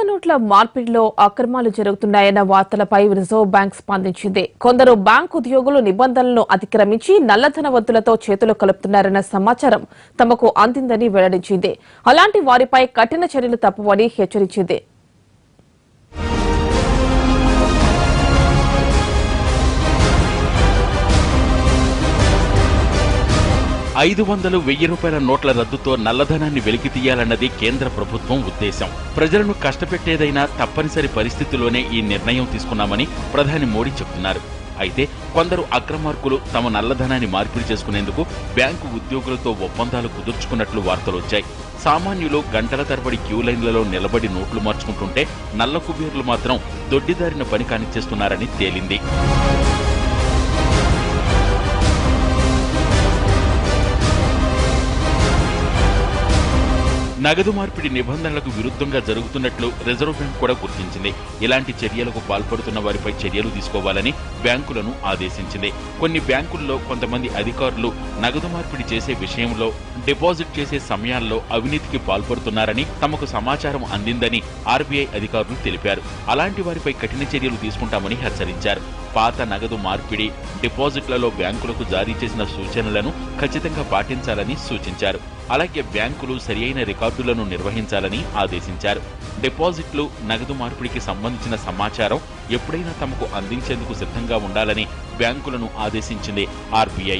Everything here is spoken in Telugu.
నోట్ల మార్పిడిలో అక్రమాలు జరుగుతున్నాయన్న వార్తలపై రిజర్వ్ బ్యాంక్ స్పందించింది. కొందరు బ్యాంకు ఉద్యోగులు నిబంధనలను అతిక్రమించి నల్లధనవంతులతో చేతులు కలుపుతున్నారన్న సమాచారం తమకు అందిందని వెల్లడించింది. అలాంటి వారిపై కఠిన చర్యలు తప్పవని హెచ్చరించింది. 500,000 రూపాయల నోట్ల రద్దుతో నల్లధనాన్ని వెలికి తీయాలన్నది కేంద్ర ప్రభుత్వం ఉద్దేశం. ప్రజలను కష్టపెట్టేదైనా తప్పనిసరి పరిస్థితుల్లోనే ఈ నిర్ణయం తీసుకున్నామని ప్రధాని మోడీ చెబుతున్నారు. అయితే కొందరు అక్రమార్కులు తమ నల్లధనాన్ని మార్పిడి చేసుకునేందుకు బ్యాంకు ఉద్యోగులతో ఒప్పందాలు కుదుర్చుకున్నట్లు వార్తలొచ్చాయి. సామాన్యులు గంటల తరబడి క్యూ లైన్లలో నిలబడి నోట్లు మార్చుకుంటుంటే నల్ల కుబేర్లు మాత్రం దొడ్డిదారిన పని కానిచ్చేస్తున్నారని తేలింది. నగదు మార్పిడి నిబంధనలకు విరుద్ధంగా జరుగుతున్నట్లు రిజర్వ్ బ్యాంక్ కూడా గుర్తించింది. ఇలాంటి చర్యలకు పాల్పడుతున్న వారిపై చర్యలు తీసుకోవాలని బ్యాంకులను ఆదేశించింది. కొన్ని బ్యాంకుల్లో కొంతమంది అధికారులు నగదు మార్పిడి చేసే విషయంలో, డిపాజిట్ చేసే సమయాల్లో అవినీతికి పాల్పడుతున్నారని తమకు సమాచారం అందిందని ఆర్బీఐ అధికారులు తెలిపారు. అలాంటి వారిపై కఠిన చర్యలు తీసుకుంటామని హెచ్చరించారు. పాత నగదు మార్పిడి, డిపాజిట్లలో బ్యాంకులకు జారీ చేసిన సూచనలను ఖచ్చితంగా పాటించాలని సూచించారు. అలాగే బ్యాంకులు సరియైన రికార్డులను నిర్వహించాలని ఆదేశించారు. డిపాజిట్లు, నగదు మార్పిడికి సంబంధించిన సమాచారం ఎప్పుడైనా తమకు అందించేందుకు సిద్ధంగా ఉండాలని బ్యాంకులను ఆదేశించింది ఆర్బీఐ.